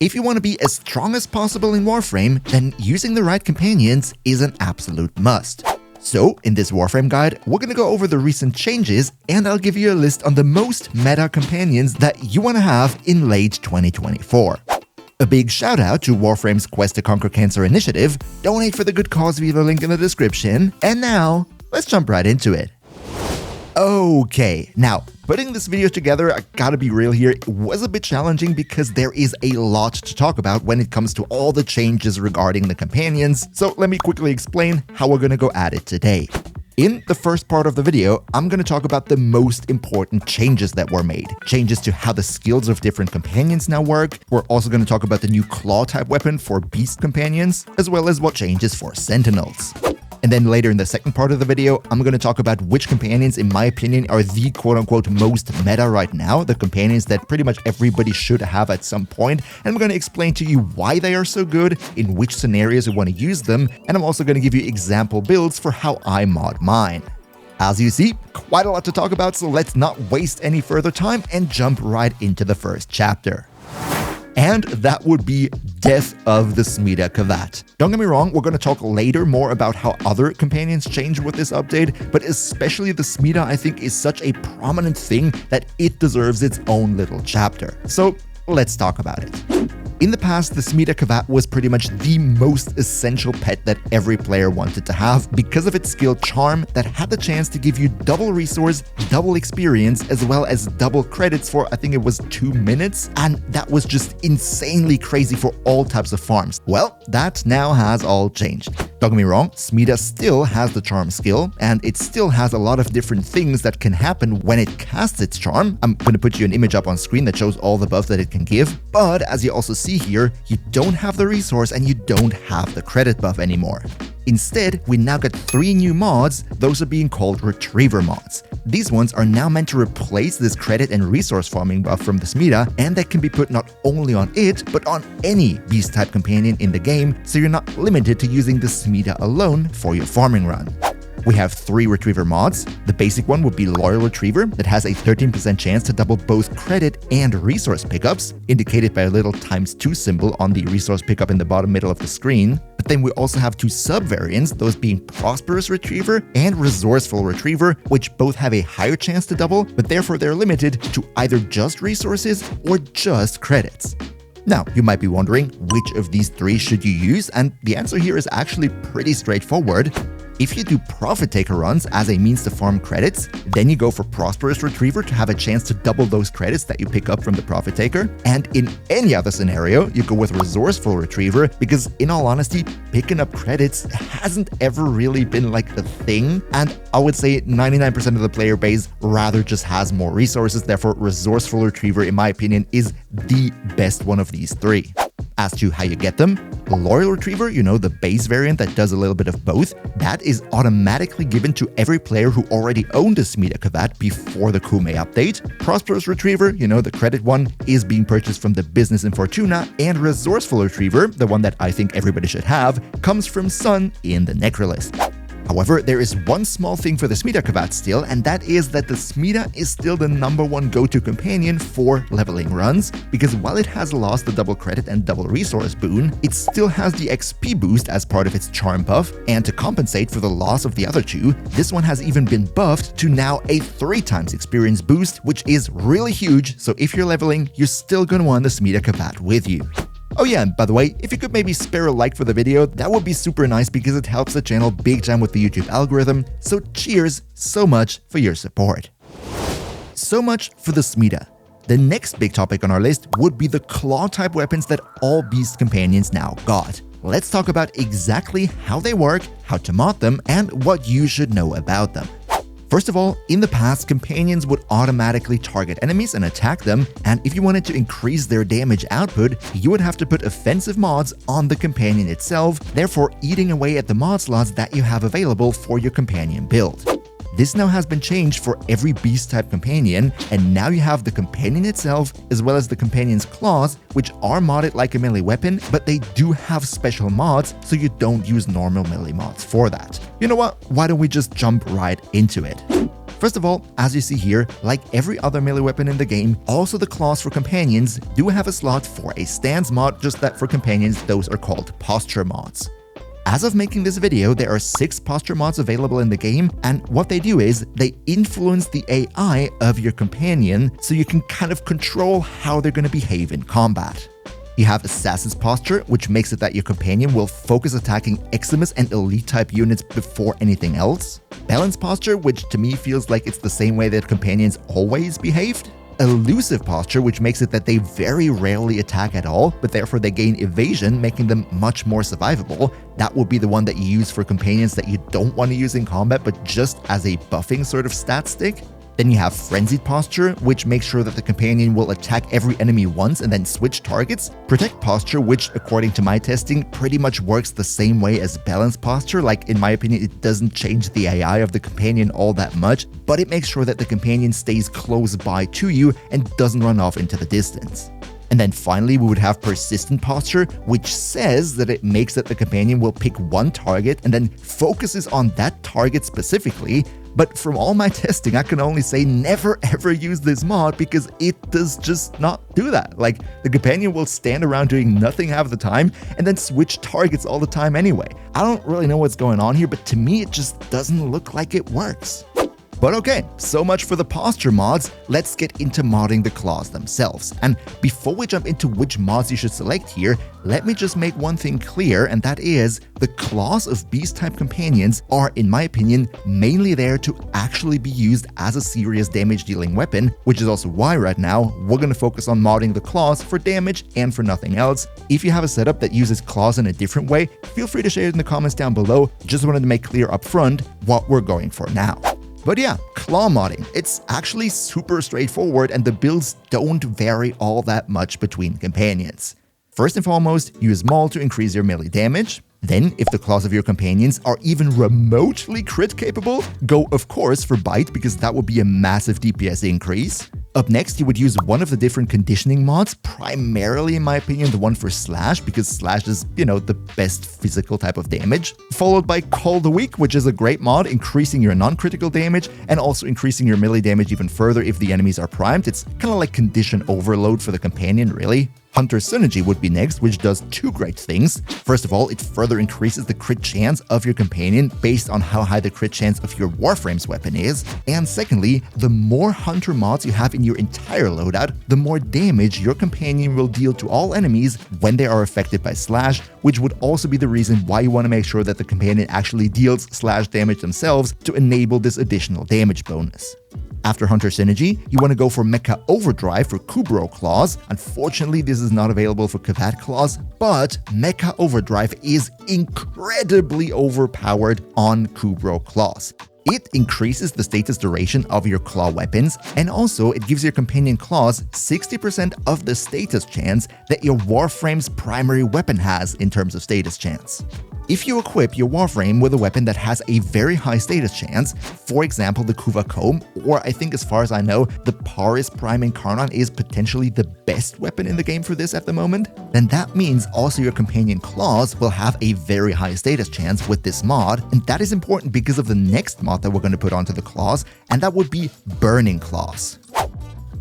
If you want to be as strong as possible in Warframe, then using the right companions is an absolute must. So, in this Warframe guide, we're gonna go over the recent changes, and I'll give you a list on the most meta companions that you want to have in late 2024. A big shout out to Warframe's Quest to Conquer Cancer initiative, donate for the good cause via the link in the description, and now, let's jump right into it. Okay, now, putting this video together, I gotta be real here, it was a bit challenging because there is a lot to talk about when it comes to all the changes regarding the companions, so let me quickly explain how we're gonna go at it today. In the first part of the video, I'm going to talk about the most important changes that were made. Changes to how the skills of different companions now work. We're also going to talk about the new claw type weapon for beast companions, as well as what changes for sentinels. And then later in the second part of the video, I'm going to talk about which companions, in my opinion, are the quote-unquote most meta right now, the companions that pretty much everybody should have at some point, and I'm going to explain to you why they are so good, in which scenarios you want to use them, and I'm also going to give you example builds for how I mod mine. As you see, quite a lot to talk about, so let's not waste any further time and jump right into the first chapter. And that would be Death of the Smeeta Kavat. Don't get me wrong, we're going to talk later more about how other companions changed with this update, but especially the Smeeta I think is such a prominent thing that it deserves its own little chapter. So let's talk about it. In the past, the Smeeta Kavat was pretty much the most essential pet that every player wanted to have because of its skill Charm that had the chance to give you double resource, double experience, as well as double credits for, I think it was 2 minutes, and that was just insanely crazy for all types of farms. Well, that now has all changed. Don't get me wrong, Smeeta still has the Charm skill, and it still has a lot of different things that can happen when it casts its Charm. I'm going to put you an image up on screen that shows all the buff that it can give, but as you also see here, you don't have the resource and you don't have the credit buff anymore. Instead, we now got 3 new mods, those are being called Retriever mods. These ones are now meant to replace this credit and resource farming buff from the Smeeta, and that can be put not only on it, but on any beast type companion in the game, so you're not limited to using the Smeeta alone for your farming run. We have 3 Retriever mods. The basic one would be Loyal Retriever that has a 13% chance to double both credit and resource pickups, indicated by a little ×2 symbol on the resource pickup in the bottom middle of the screen. But then we also have 2 sub-variants, those being Prosperous Retriever and Resourceful Retriever, which both have a higher chance to double, but therefore they're limited to either just resources or just credits. Now, you might be wondering, which of these 3 should you use? And the answer here is actually pretty straightforward. If you do Profit Taker runs as a means to farm credits, then you go for Prosperous Retriever to have a chance to double those credits that you pick up from the Profit Taker. And in any other scenario, you go with Resourceful Retriever because, in all honesty, picking up credits hasn't ever really been like a thing. And I would say 99% of the player base rather just has more resources. Therefore, Resourceful Retriever, in my opinion, is the best one of these 3. As to how you get them, Loyal Retriever, you know, the base variant that does a little bit of both, that is automatically given to every player who already owned a Smeeta Kavat before the Kume update. Prosperous Retriever, you know, the credit one, is being purchased from the Business in Fortuna, and Resourceful Retriever, the one that I think everybody should have, comes from Sun in the Necrolist. However, there is one small thing for the Smeeta Kavat still, and that is that the Smeeta is still the #1 go-to companion for leveling runs, because while it has lost the double credit and double resource boon, it still has the XP boost as part of its Charm buff, and to compensate for the loss of the other 2, this one has even been buffed to now a 3x experience boost, which is really huge, so if you're leveling, you're still gonna want the Smeeta Kavat with you. Oh yeah, and by the way, if you could maybe spare a like for the video, that would be super nice because it helps the channel big time with the YouTube algorithm, so cheers so much for your support. So much for the Smeeta. The next big topic on our list would be the claw type weapons that all beast companions now got. Let's talk about exactly how they work, how to mod them, and what you should know about them. First of all, in the past, companions would automatically target enemies and attack them, and if you wanted to increase their damage output, you would have to put offensive mods on the companion itself, therefore eating away at the mod slots that you have available for your companion build. This now has been changed for every beast type companion, and now you have the companion itself as well as the companion's claws, which are modded like a melee weapon, but they do have special mods, so you don't use normal melee mods for that. You know what? Why don't we just jump right into it? First of all, as you see here, like every other melee weapon in the game, also the claws for companions do have a slot for a stance mod, just that for companions those are called posture mods. As of making this video, there are 6 posture mods available in the game, and what they do is they influence the AI of your companion so you can kind of control how they're going to behave in combat. You have Assassin's Posture, which makes it that your companion will focus attacking Eximus and Elite type units before anything else. Balance Posture, which to me feels like it's the same way that companions always behaved. Elusive Posture, which makes it that they very rarely attack at all, but therefore they gain evasion, making them much more survivable. That would be the one that you use for companions that you don't want to use in combat, but just as a buffing sort of stat stick. Then you have Frenzied Posture, which makes sure that the companion will attack every enemy once and then switch targets. Protect Posture, which according to my testing pretty much works the same way as Balance Posture. Like, in my opinion, it doesn't change the AI of the companion all that much, but it makes sure that the companion stays close by to you and doesn't run off into the distance. And then finally, we would have Persistent Posture, which says that it makes that the companion will pick one target and then focuses on that target specifically. But from all my testing, I can only say never ever use this mod because it does just not do that. Like, the companion will stand around doing nothing half the time and then switch targets all the time anyway. I don't really know what's going on here, but to me it just doesn't look like it works. But okay, so much for the posture mods. Let's get into modding the claws themselves. And before we jump into which mods you should select here, let me just make one thing clear, and that is the claws of beast-type companions are, in my opinion, mainly there to actually be used as a serious damage-dealing weapon, which is also why right now we're going to focus on modding the claws for damage and for nothing else. If you have a setup that uses claws in a different way, feel free to share it in the comments down below. Just wanted to make clear up front what we're going for now. But yeah, claw modding, it's actually super straightforward and the builds don't vary all that much between companions. First and foremost, use Maul to increase your melee damage. Then, if the claws of your companions are even remotely crit capable, go of course for Bite because that would be a massive DPS increase. Up next, you would use one of the different conditioning mods, primarily in my opinion the one for Slash because Slash is, the best physical type of damage. Followed by Call the Weak, which is a great mod, increasing your non-critical damage and also increasing your melee damage even further if the enemies are primed. It's kind of like condition overload for the companion, really. Hunter Synergy would be next, which does 2 great things. First of all, it further increases the crit chance of your companion based on how high the crit chance of your Warframe's weapon is. And secondly, the more Hunter mods you have in your entire loadout, the more damage your companion will deal to all enemies when they are affected by Slash, which would also be the reason why you want to make sure that the companion actually deals Slash damage themselves to enable this additional damage bonus. After Hunter Synergy, you want to go for Mecha Overdrive for Kubrow Claws. Unfortunately, this is not available for Kavat Claws, but Mecha Overdrive is incredibly overpowered on Kubrow Claws. It increases the status duration of your claw weapons, and also it gives your companion claws 60% of the status chance that your Warframe's primary weapon has in terms of status chance. If you equip your Warframe with a weapon that has a very high status chance, for example the Kuva Comb, or I think as far as I know, the Paris Prime Incarnon is potentially the best weapon in the game for this at the moment, then that means also your companion claws will have a very high status chance with this mod, and that is important because of the next mod that we're going to put onto the claws, and that would be Burning Claws.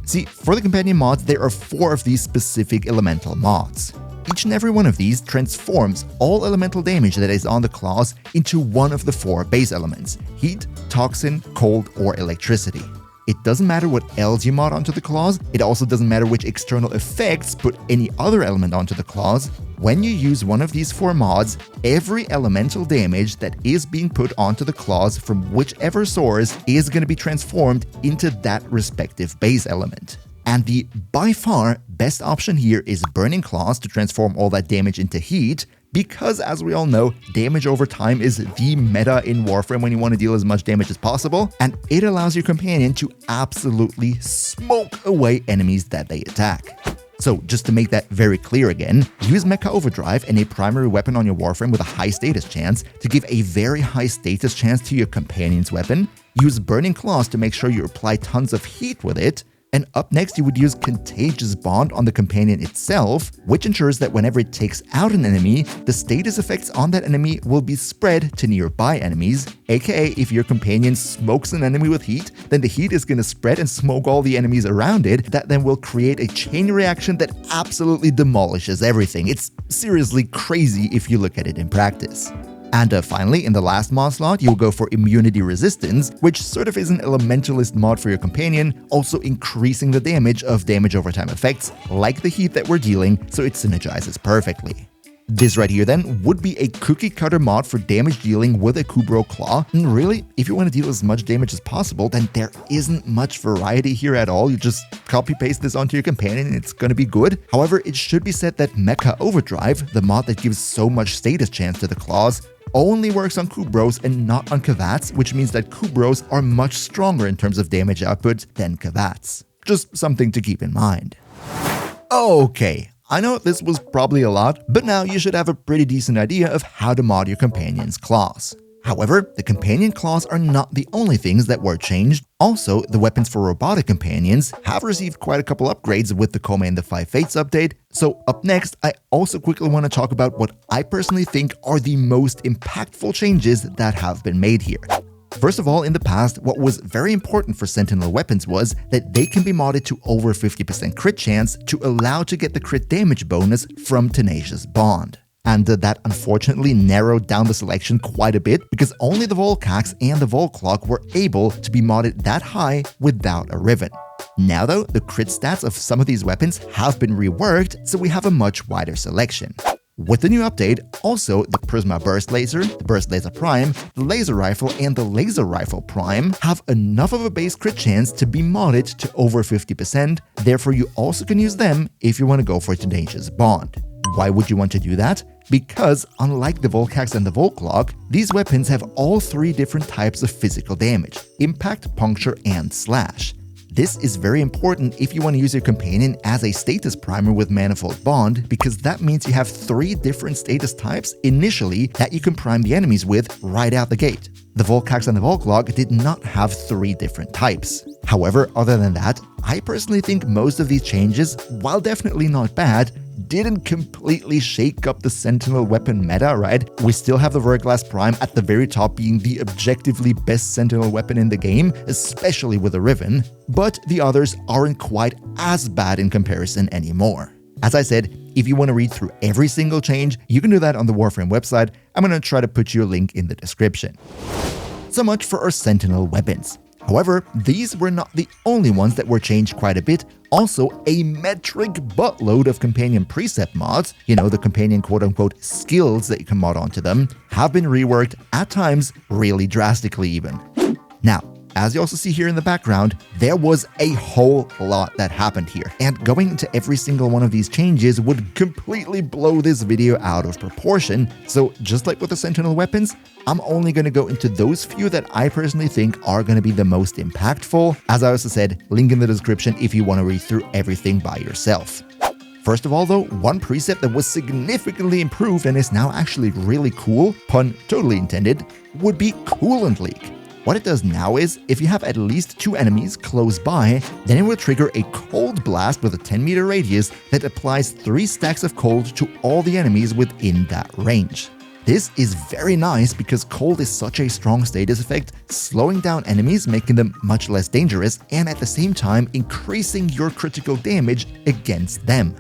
See, for the companion mods, there are 4 of these specific elemental mods. Each and every one of these transforms all elemental damage that is on the claws into one of the 4 base elements: heat, toxin, cold, or electricity. It doesn't matter what else you mod onto the claws, it also doesn't matter which external effects put any other element onto the claws. When you use one of these 4 mods, every elemental damage that is being put onto the claws from whichever source is going to be transformed into that respective base element. And the by far best option here is Burning Claws to transform all that damage into heat, because as we all know, damage over time is the meta in Warframe when you want to deal as much damage as possible, and it allows your companion to absolutely smoke away enemies that they attack. So just to make that very clear again, use Mecha Overdrive and a primary weapon on your Warframe with a high status chance to give a very high status chance to your companion's weapon. Use Burning Claws to make sure you apply tons of heat with it. And up next, you would use Contagious Bond on the companion itself, which ensures that whenever it takes out an enemy, the status effects on that enemy will be spread to nearby enemies, aka if your companion smokes an enemy with heat, then the heat is going to spread and smoke all the enemies around it. That then will create a chain reaction that absolutely demolishes everything. It's seriously crazy if you look at it in practice. And finally, in the last mod slot, you'll go for Immunity Resistance, which sort of is an elementalist mod for your companion, also increasing the damage of damage over time effects, like the heat that we're dealing, so it synergizes perfectly. This right here then would be a cookie cutter mod for damage dealing with a Kubrow Claw, and really, if you want to deal as much damage as possible, then there isn't much variety here at all. You just copy paste this onto your companion and it's gonna be good. However, it should be said that Mecha Overdrive, the mod that gives so much status chance to the claws, only works on Kubrows and not on Kavats, which means that Kubrows are much stronger in terms of damage output than Kavats. Just something to keep in mind. Okay, I know this was probably a lot, but now you should have a pretty decent idea of how to mod your companion's claws. However, the companion claws are not the only things that were changed. Also, the weapons for robotic companions have received quite a couple upgrades with the Koma and the Five Fates update. So up next, I also quickly want to talk about what I personally think are the most impactful changes that have been made here. First of all, in the past, what was very important for Sentinel weapons was that they can be modded to over 50% crit chance to allow to get the crit damage bonus from Tenacious Bond. And that unfortunately narrowed down the selection quite a bit because only the Volcax and the Volclock were able to be modded that high without a Riven. Now though, the crit stats of some of these weapons have been reworked, so we have a much wider selection. With the new update, also the Prisma Burst Laser, the Burst Laser Prime, the Laser Rifle, and the Laser Rifle Prime have enough of a base crit chance to be modded to over 50%, therefore you also can use them if you want to go for Tenacious Bond. Why would you want to do that? Because, unlike the Volcax and the Volclock, these weapons have all three different types of physical damage: impact, puncture, and slash. This is very important if you want to use your companion as a status primer with Manifold Bond, because that means you have three different status types initially that you can prime the enemies with right out the gate. The Volcax and the Volclock did not have three different types. However, other than that, I personally think most of these changes, while definitely not bad, didn't completely shake up the Sentinel weapon meta, right? We still have the Verglass Prime at the very top being the objectively best Sentinel weapon in the game, especially with a Riven, but the others aren't quite as bad in comparison anymore. As I said, if you want to read through every single change, you can do that on the Warframe website. I'm going to try to put you a link in the description. So much for our Sentinel weapons. However, these were not the only ones that were changed quite a bit. Also, a metric buttload of companion Precept mods, the companion quote-unquote skills that you can mod onto them, have been reworked, at times really drastically even. Now, as you also see here in the background, there was a whole lot that happened here, and going into every single one of these changes would completely blow this video out of proportion, so just like with the Sentinel weapons, I'm only going to go into those few that I personally think are going to be the most impactful. As I also said, link in the description if you want to read through everything by yourself. First of all though, one precept that was significantly improved and is now actually really cool, pun totally intended, would be Coolant Leak. What it does now is, if you have at least 2 enemies close by, then it will trigger a cold blast with a 10-meter radius that applies 3 stacks of cold to all the enemies within that range. This is very nice because cold is such a strong status effect, slowing down enemies, making them much less dangerous, and at the same time increasing your critical damage against them.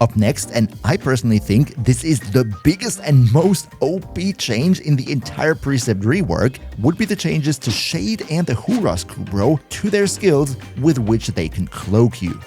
Up next, and I personally think this is the biggest and most OP change in the entire Precept rework, would be the changes to Shade and the Huras Kubrow to their skills with which they can cloak you.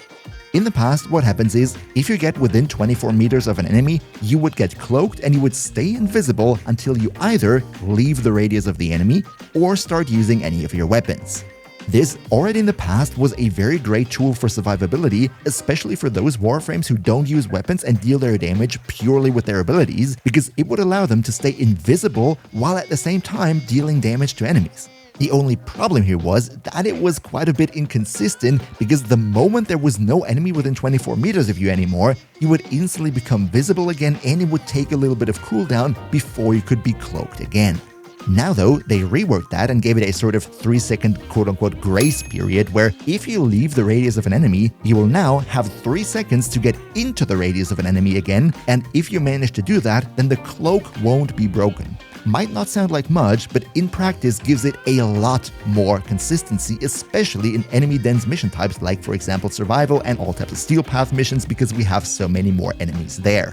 In the past, what happens is, if you get within 24 meters of an enemy, you would get cloaked and you would stay invisible until you either leave the radius of the enemy or start using any of your weapons. This, already in the past, was a very great tool for survivability, especially for those Warframes who don't use weapons and deal their damage purely with their abilities, because it would allow them to stay invisible while at the same time dealing damage to enemies. The only problem here was that it was quite a bit inconsistent, because the moment there was no enemy within 24 meters of you anymore, you would instantly become visible again and it would take a little bit of cooldown before you could be cloaked again. Now though, they reworked that and gave it a sort of 3-second quote-unquote grace period where if you leave the radius of an enemy, you will now have 3 seconds to get into the radius of an enemy again, and if you manage to do that, then the cloak won't be broken. Might not sound like much, but in practice gives it a lot more consistency, especially in enemy-dense mission types like, for example, survival and all types of steel path missions because we have so many more enemies there.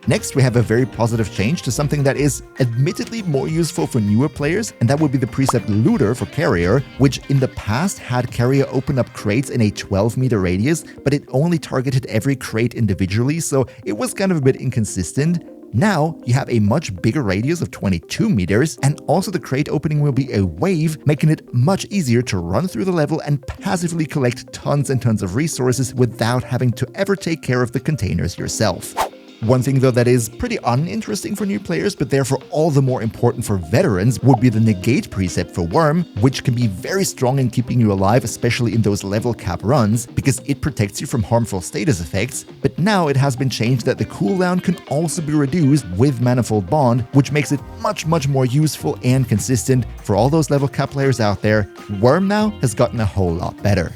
Next, we have a very positive change to something that is admittedly more useful for newer players, and that would be the Precept Looter for Carrier, which in the past had Carrier open up crates in a 12-meter radius, but it only targeted every crate individually, so it was kind of a bit inconsistent. Now, you have a much bigger radius of 22 meters, and also the crate opening will be a wave, making it much easier to run through the level and passively collect tons and tons of resources without having to ever take care of the containers yourself. One thing though that is pretty uninteresting for new players, but therefore all the more important for veterans, would be the Negate Precept for Worm, which can be very strong in keeping you alive, especially in those level cap runs, because it protects you from harmful status effects, but now it has been changed that the cooldown can also be reduced with Manifold Bond, which makes it much more useful and consistent for all those level cap players out there. Worm now has gotten a whole lot better.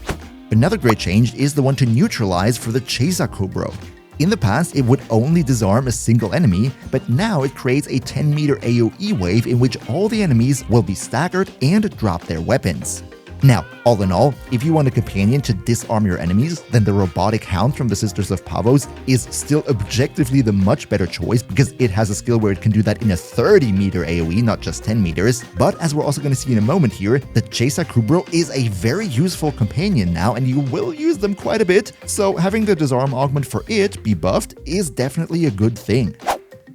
Another great change is the one to neutralize for the Chesa-Kubro. In the past, it would only disarm a single enemy, but now it creates a 10-meter AoE wave in which all the enemies will be staggered and drop their weapons. Now, all in all, if you want a companion to disarm your enemies, then the Robotic Hound from the Sisters of Pavos is still objectively the much better choice because it has a skill where it can do that in a 30-meter AoE, not just 10 meters. But as we're also going to see in a moment here, the Chesa-Kubro is a very useful companion now, and you will use them quite a bit, so having the disarm augment for it be buffed is definitely a good thing.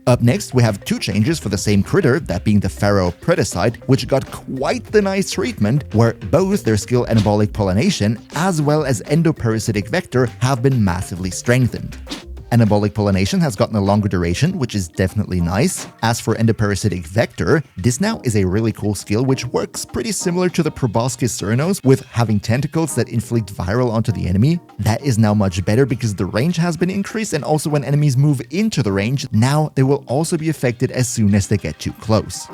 Up next, we have two changes for the same critter, that being the Pharaoh Predacite, which got quite the nice treatment, where both their skill Anabolic Pollination as well as Endoparasitic Vector have been massively strengthened. Anabolic Pollination has gotten a longer duration, which is definitely nice. As for Endoparasitic Vector, this now is a really cool skill which works pretty similar to the Proboscis Cernos, with having tentacles that inflict viral onto the enemy. That is now much better because the range has been increased, and also when enemies move into the range, now they will also be affected as soon as they get too close.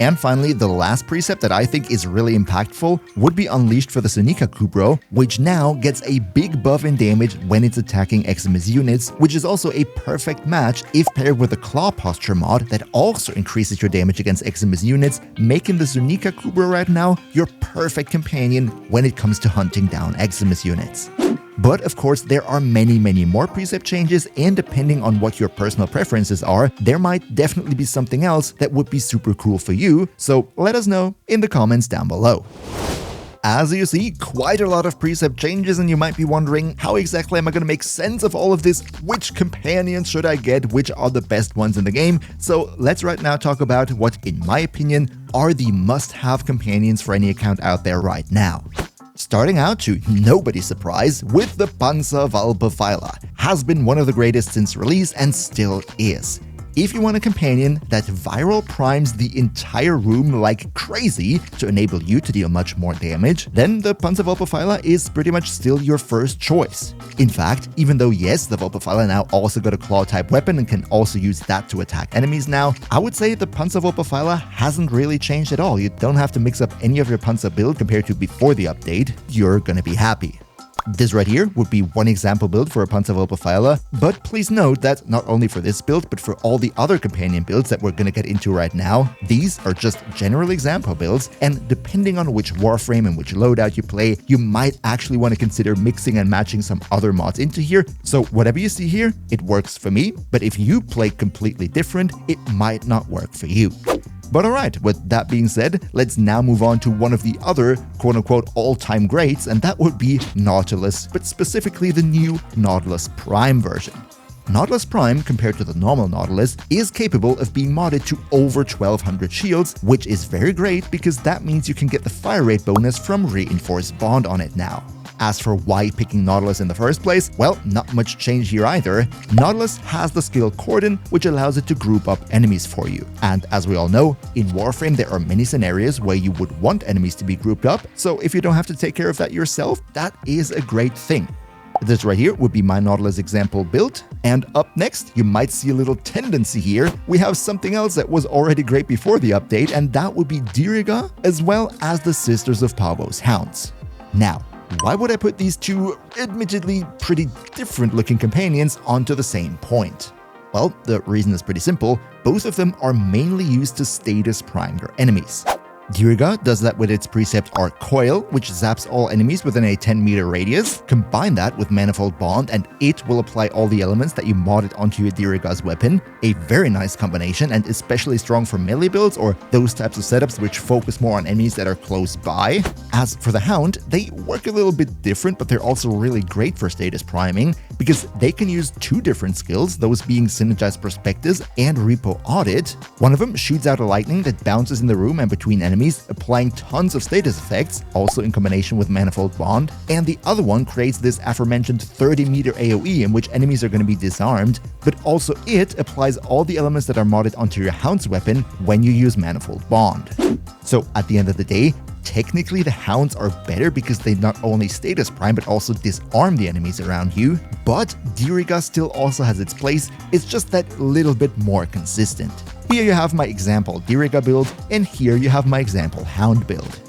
And finally, the last precept that I think is really impactful would be unleashed for the Sonika-Kubro, which now gets a big buff in damage when it's attacking Eximus units, which is also a perfect match if paired with the Claw Posture mod that also increases your damage against Eximus units, making the Sonika-Kubro right now your perfect companion when it comes to hunting down Eximus units. But of course, there are many more precept changes, and depending on what your personal preferences are, there might definitely be something else that would be super cool for you, so let us know in the comments down below. As you see, quite a lot of precept changes, and you might be wondering, how exactly am I going to make sense of all of this? Which companions should I get? Which are the best ones in the game? So let's right now talk about what, in my opinion, are the must-have companions for any account out there right now. Starting out, to nobody's surprise, with the Panzerwalpepfeiler, has been one of the greatest since release and still is. If you want a companion that viral primes the entire room like crazy to enable you to deal much more damage, then the Panzerwalpepfeiler is pretty much still your first choice. In fact, even though yes, the Wulpepfeiler now also got a claw-type weapon and can also use that to attack enemies now, I would say the Panzerwalpepfeiler hasn't really changed at all. You don't have to mix up any of your Panzer build compared to before the update. You're gonna be happy. This right here would be one example build for a Panzerwalpepfeiler, but please note that not only for this build, but for all the other companion builds that we're gonna get into right now, these are just general example builds, and depending on which Warframe and which loadout you play, you might actually want to consider mixing and matching some other mods into here. So whatever you see here, it works for me, but if you play completely different, it might not work for you. But alright, with that being said, let's now move on to one of the other quote-unquote all-time greats, and that would be Nautilus, but specifically the new Nautilus Prime version. Nautilus Prime, compared to the normal Nautilus, is capable of being modded to over 1200 shields, which is very great because that means you can get the fire rate bonus from Reinforced Bond on it now. As for why picking Nautilus in the first place, well, not much change here either. Nautilus has the skill Cordon, which allows it to group up enemies for you. And as we all know, in Warframe there are many scenarios where you would want enemies to be grouped up, so if you don't have to take care of that yourself, that is a great thing. This right here would be my Nautilus example build. And up next, you might see a little tendency here. We have something else that was already great before the update, and that would be Diriga, as well as the Sisters of Pavo's Hounds. Now, why would I put these two admittedly pretty different looking companions onto the same point? Well, the reason is pretty simple. Both of them are mainly used to status prime your enemies. Diriga does that with its Precept Arc Coil, which zaps all enemies within a 10-meter radius. Combine that with Manifold Bond and it will apply all the elements that you modded onto your Diriga's weapon. A very nice combination and especially strong for melee builds or those types of setups which focus more on enemies that are close by. As for the Hound, they work a little bit different, but they're also really great for status priming because they can use two different skills, those being Synergized Perspectives and Repo Audit. One of them shoots out a lightning that bounces in the room and between enemies, applying tons of status effects, also in combination with Manifold Bond, and the other one creates this aforementioned 30-meter AoE in which enemies are going to be disarmed, but also it applies all the elements that are modded onto your Hound's weapon when you use Manifold Bond. So at the end of the day, technically the Hounds are better because they not only status prime but also disarm the enemies around you, but Diriga still also has its place, it's just that little bit more consistent. Here you have my example Diriga build, and here you have my example Hound build.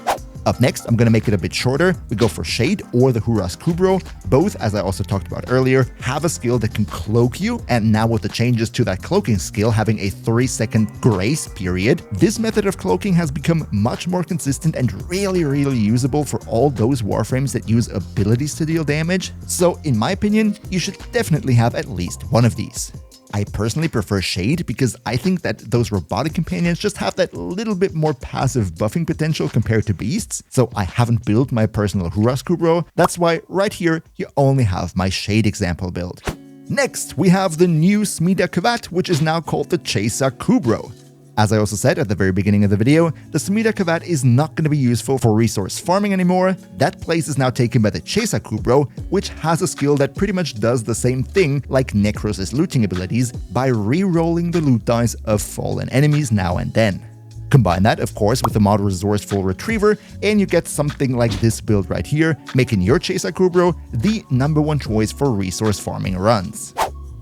Up next, I'm going to make it a bit shorter. We go for Shade or the Huras Kubro. Both, as I also talked about earlier, have a skill that can cloak you, and now with the changes to that cloaking skill having a 3-second grace period, this method of cloaking has become much more consistent and really usable for all those Warframes that use abilities to deal damage. So in my opinion, you should definitely have at least one of these. I personally prefer Shade because I think that those robotic companions just have that little bit more passive buffing potential compared to beasts, so I haven't built my personal Huras Kubro. That's why right here you only have my Shade example build. Next, we have the new Smeeta Kavat, which is now called the Chesa Kubro. As I also said at the very beginning of the video, the Smeeta Kavat is not going to be useful for resource farming anymore. That place is now taken by the Chesa Kubro, which has a skill that pretty much does the same thing like Necros' looting abilities by re-rolling the loot dice of fallen enemies now and then. Combine that, of course, with the mod Resourceful Retriever, and you get something like this build right here, making your Chesa Kubro the #1 choice for resource farming runs.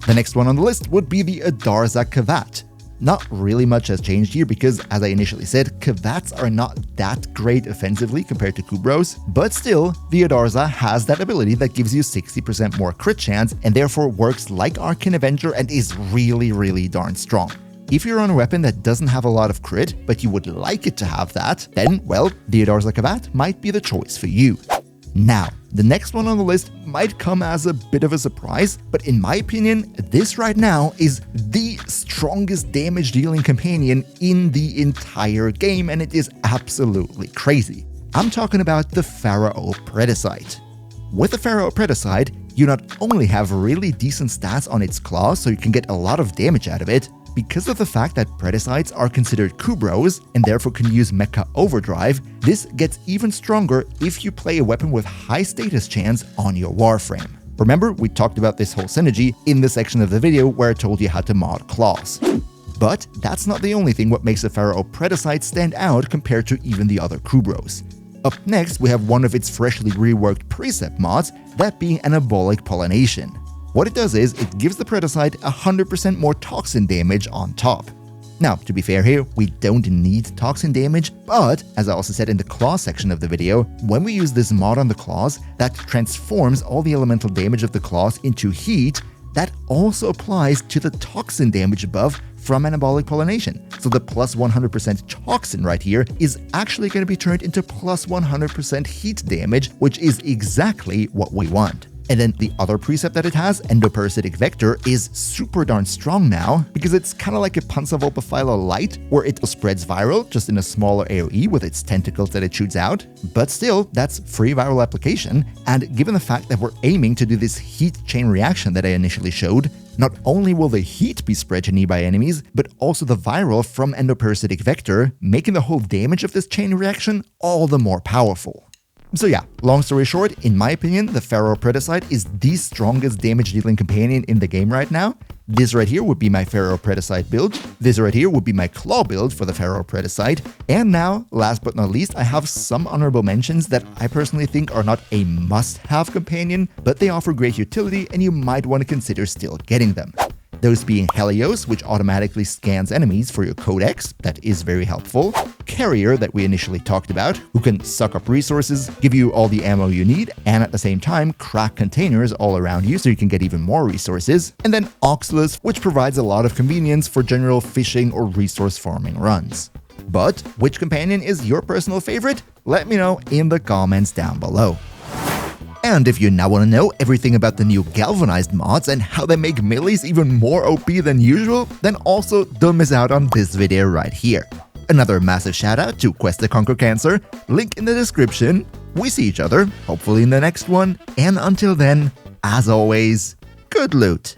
The next one on the list would be the Adarza Kavat. Not really much has changed here because, as I initially said, Kavats are not that great offensively compared to Kubros, but still, the Adarza has that ability that gives you 60% more crit chance and therefore works like Arcane Avenger and is really darn strong. If you're on a weapon that doesn't have a lot of crit, but you would like it to have that, then, well, the Adarza Kavat might be the choice for you. Now, the next one on the list might come as a bit of a surprise, but in my opinion, this right now is the strongest damage dealing companion in the entire game, and it is absolutely crazy. I'm talking about the Pharaoh Predacite. With the Pharaoh Predacite, you not only have really decent stats on its claws, so you can get a lot of damage out of it, because of the fact that Predacites are considered Kubros and therefore can use Mecha Overdrive, this gets even stronger if you play a weapon with high status chance on your Warframe. Remember, we talked about this whole synergy in the section of the video where I told you how to mod claws. But that's not the only thing what makes a Pharaoh Predacite stand out compared to even the other Kubros. Up next, we have one of its freshly reworked Precept mods, that being Anabolic Pollination. What it does is, it gives the Predacite 100% more toxin damage on top. Now, to be fair here, we don't need toxin damage, but, as I also said in the claw section of the video, when we use this mod on the claws, that transforms all the elemental damage of the claws into heat, that also applies to the toxin damage above from Anabolic Pollination. So the plus 100% toxin right here is actually going to be turned into plus 100% heat damage, which is exactly what we want. And then the other precept that it has, Endoparasitic Vector, is super darn strong now because it's kind of like a Panzerwolpefeiler Light, where it spreads viral just in a smaller AoE with its tentacles that it shoots out. But still, that's free viral application, and given the fact that we're aiming to do this heat chain reaction that I initially showed, not only will the heat be spread to nearby enemies, but also the viral from Endoparasitic Vector, making the whole damage of this chain reaction all the more powerful. So yeah, long story short, in my opinion, the Pharaoh Predacite is the strongest damage dealing companion in the game right now. This right here would be my Pharaoh Predacite build. This right here would be my Claw build for the Pharaoh Predacite. And now, last but not least, I have some honorable mentions that I personally think are not a must-have companion, but they offer great utility and you might want to consider still getting them. Those being Helios, which automatically scans enemies for your codex, that is very helpful. Carrier, that we initially talked about, who can suck up resources, give you all the ammo you need, and at the same time crack containers all around you so you can get even more resources. And then Oxylus, which provides a lot of convenience for general fishing or resource farming runs. But which companion is your personal favorite? Let me know in the comments down below. And if you now want to know everything about the new Galvanized mods and how they make melees even more OP than usual, then also don't miss out on this video right here. Another massive shout out to Quest to Conquer Cancer, link in the description. We see each other, hopefully in the next one, and until then, as always, good loot.